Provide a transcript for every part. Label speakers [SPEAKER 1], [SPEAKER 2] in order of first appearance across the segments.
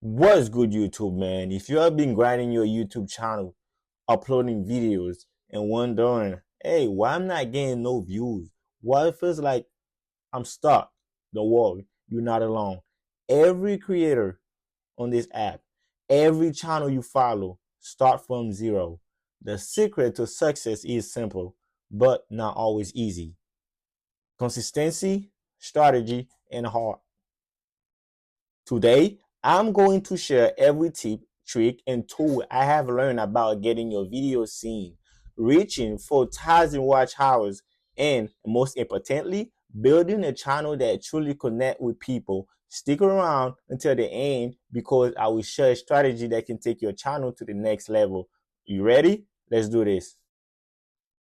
[SPEAKER 1] What's good, YouTube, man? If you have been grinding your YouTube channel, uploading videos, and wondering, hey, why I'm not getting no views? Why it feels like I'm stuck? Don't worry, you're not alone. Every creator on this app, every channel you follow, start from zero. The secret to success is simple, but not always easy. Consistency, strategy, and heart. Today, I'm going to share every tip, trick, and tool I have learned about getting your videos seen, reaching 4,000 watch hours, and most importantly, building a channel that truly connect with people. Stick around until the end because I will share a strategy that can take your channel to the next level. You ready? Let's do this.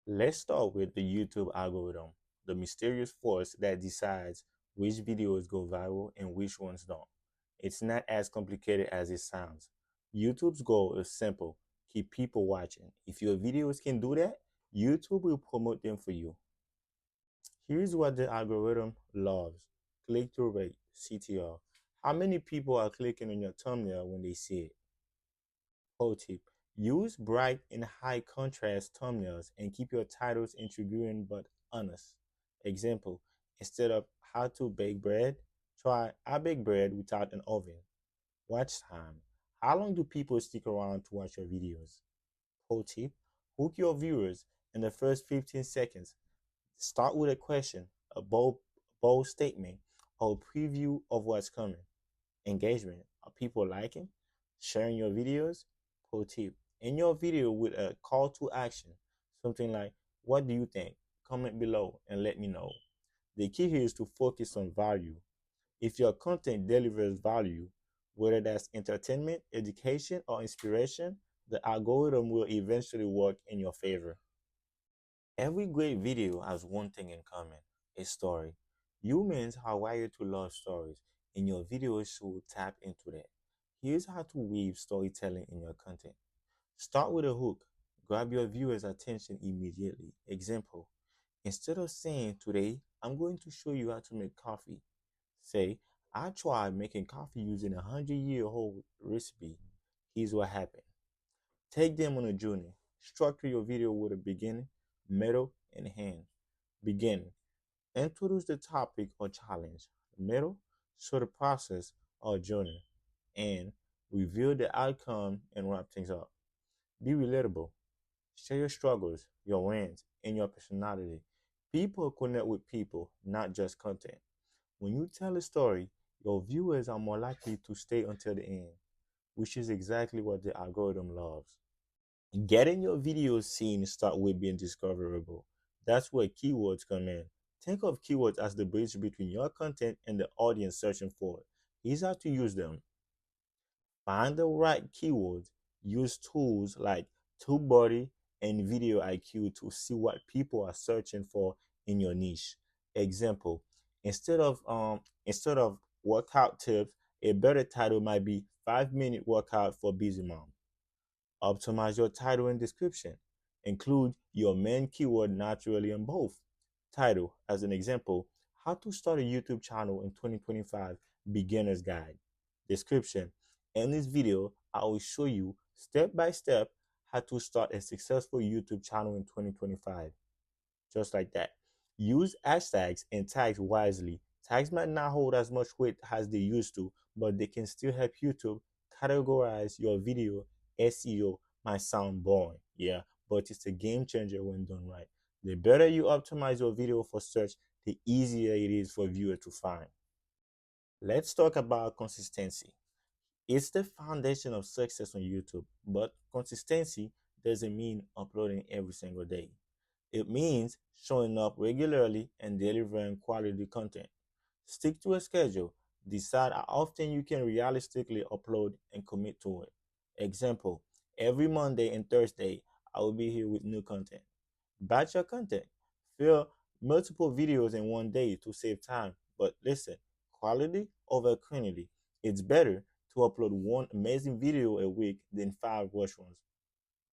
[SPEAKER 1] Let's start with the YouTube algorithm, the mysterious force that decides which videos go viral and which ones don't. It's not as complicated as it sounds. YouTube's goal is simple: keep people watching. If your videos can do that, YouTube will promote them for you. Here's what the algorithm loves: click through rate, CTR. How many people are clicking on your thumbnail when they see it? Pro tip: use bright and high contrast thumbnails and keep your titles intriguing but honest. Example: instead of how to bake bread, try I bake bread without an oven. Watch time: how long do people stick around to watch your videos? Pro tip: hook your viewers in the first 15 seconds. Start with a question, a bold statement, or a preview of what's coming. Engagement: are people liking, sharing your videos? Pro tip: in your video with a call to action, something like, what do you think? Comment below and let me know. The key here is to focus on value. If your content delivers value, whether that's entertainment, education, or inspiration, the algorithm will eventually work in your favor. Every great video has one thing in common: a story. Humans are wired to love stories, and your videos should tap into that. Here's how to weave storytelling in your content. Start with a hook. Grab your viewer's attention immediately. Example: instead of saying, today, I'm going to show you how to make coffee, say, I tried making coffee using a 100-year-old recipe. Here's what happened. Take them on a journey. Structure your video with a beginning, middle, and end. Beginning: introduce the topic or challenge. Middle: show the process or journey. And reveal the outcome and wrap things up. Be relatable. Share your struggles, your wins, and your personality. People connect with people, not just content. When you tell a story, your viewers are more likely to stay until the end, which is exactly what the algorithm loves. Getting your videos seen start with being discoverable. That's where keywords come in. Think of keywords as the bridge between your content and the audience searching for it. Here's how to use them. Find the right keywords. Use tools like TubeBuddy and Video IQ to see what people are searching for in your niche. Example: instead of workout tips, a better title might be 5-minute workout for busy mom. Optimize your title and description. Include your main keyword naturally in both. Title, as an example: how to start a YouTube channel in 2025, beginner's guide. Description: in this video, I will show you step by step how to start a successful YouTube channel in 2025. Just like that. Use hashtags and tags wisely. Tags might not hold as much weight as they used to, but they can still help YouTube categorize your video. SEO might sound boring, yeah, but it's a game changer when done right. The better you optimize your video for search, the easier it is for viewers to find. Let's talk about consistency. It's the foundation of success on YouTube, but consistency doesn't mean uploading every single day. It means showing up regularly and delivering quality content. Stick to a schedule. Decide how often you can realistically upload and commit to it. Example: every Monday and Thursday, I will be here with new content. Batch your content. Fill multiple videos in one day to save time. But listen, quality over quantity. It's better to upload one amazing video a week than 5 rush ones.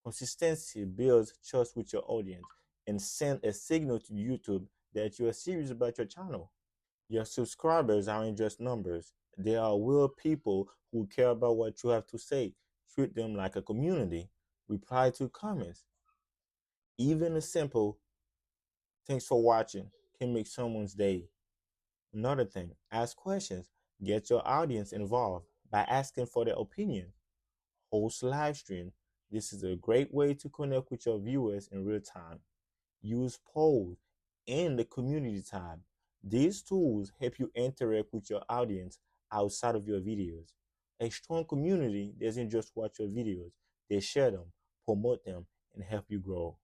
[SPEAKER 1] Consistency builds trust with your audience and send a signal to YouTube that you are serious about your channel. Your subscribers aren't just numbers, They are real people who care about what you have to say. Treat them like a community. Reply to comments. Even a simple "thanks for watching" can make someone's day. Another thing, ask questions. Get your audience involved by asking for their opinion. Host live stream. This is a great way to connect with your viewers in real time. Use polls and the community tab. These tools help you interact with your audience outside of your videos. A strong community doesn't just watch your videos, they share them, promote them, and help you grow.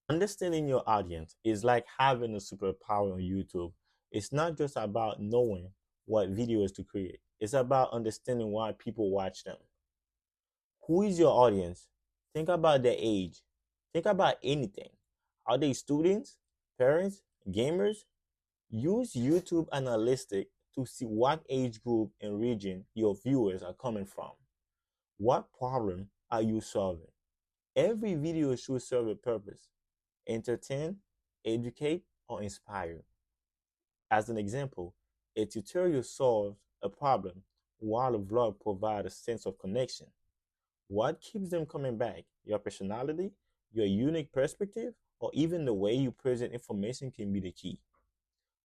[SPEAKER 1] Understanding your audience is like having a superpower on YouTube. It's not just about knowing what videos to create, it's about understanding why people watch them. Who is your audience? Think about their age. Think about anything. Are they students, parents, gamers? Use YouTube Analytics to see what age group and region your viewers are coming from. What problem are you solving? Every video should serve a purpose: entertain, educate, or inspire. As an example, a tutorial solves a problem while a vlog provides a sense of connection. What keeps them coming back? Your personality, your unique perspective, or even the way you present information can be the key.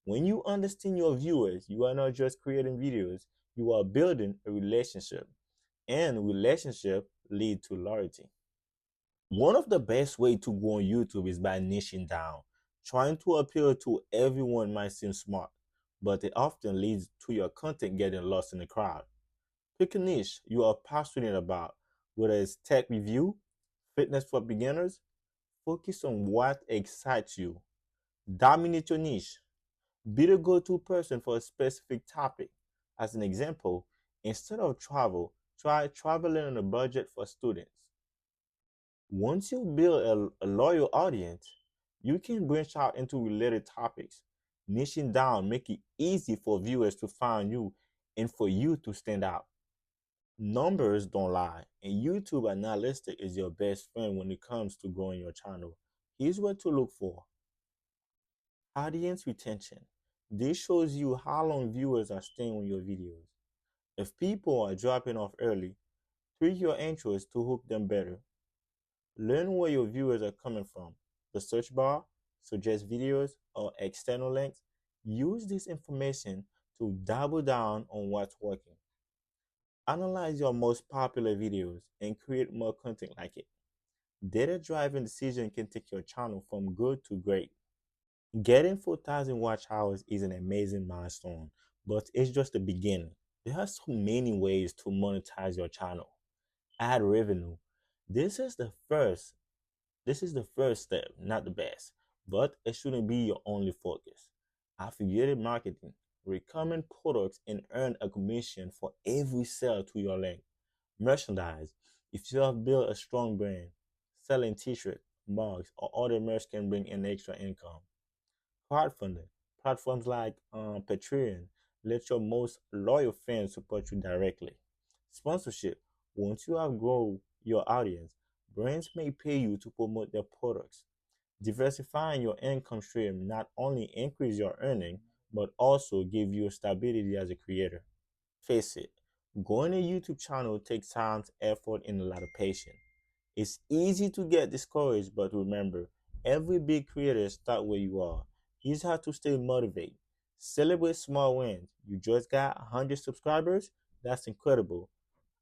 [SPEAKER 1] When you understand your viewers, you are not just creating videos, you are building a relationship. And relationship lead to loyalty. One of the best way to go on YouTube is by niching down. Trying to appeal to everyone might seem smart, but it often leads to your content getting lost in the crowd. Pick a niche you are passionate about, whether it's tech review, fitness for beginners. Focus on what excites you. Dominate your niche. Be the go-to person for a specific topic. As an example, instead of travel, try traveling on a budget for students. Once you build a loyal audience, you can branch out into related topics. Niching down make it easy for viewers to find you and for you to stand out. Numbers don't lie, and YouTube Analytics is your best friend when it comes to growing your channel. Here's what to look for: audience retention. This shows you how long viewers are staying on your videos. If people are dropping off early, tweak your intros to hook them better. Learn where your viewers are coming from: the search bar, suggest videos, or external links. Use this information to double down on what's working. Analyze your most popular videos and create more content like it. Data-driven decision can take your channel from good to great. Getting 4,000 watch hours is an amazing milestone, but it's just the beginning. There are so many ways to monetize your channel. Add revenue. This is the first This is the first step, not the best, but it shouldn't be your only focus. Affiliated marketing. Recommend products and earn a commission for every sale to your link. Merchandise. If you have built a strong brand, selling t-shirts, mugs, or other merch can bring in extra income. Crowdfunding. Platforms like Patreon let your most loyal fans support you directly. Sponsorship. Once you have grown your audience, brands may pay you to promote their products. Diversifying your income stream not only increase your earning, but also give you stability as a creator. Face it, growing a YouTube channel takes time, effort, and a lot of patience. It's easy to get discouraged, but remember, every big creator starts where you are. Here's how to stay motivated. Celebrate small wins. You just got 100 subscribers? That's incredible.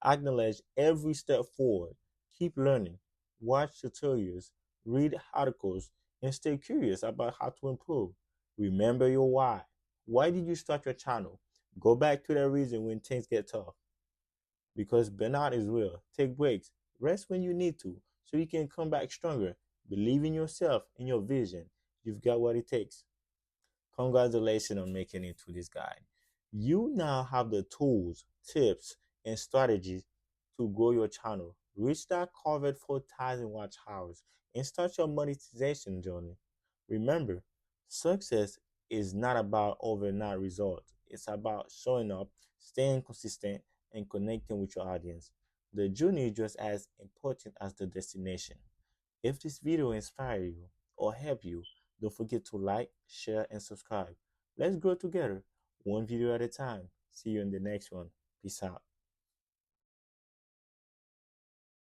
[SPEAKER 1] Acknowledge every step forward. Keep learning. Watch tutorials, read articles, and stay curious about how to improve. Remember your why. Why did you start your channel? Go back to that reason when things get tough. Because burnout is real. Take breaks. Rest when you need to so you can come back stronger. Believe in yourself and your vision. You've got what it takes. Congratulations on making it to this guide. You now have the tools, tips, and strategies to grow your channel. Reach that covered 4,000 watch hours and start your monetization journey. Remember, success is not about overnight results. It's about showing up, staying consistent, and connecting with your audience. The journey is just as important as the destination. If this video inspired you or helped you, don't forget to like, share, and subscribe. Let's grow together, one video at a time. See you in the next one. Peace out.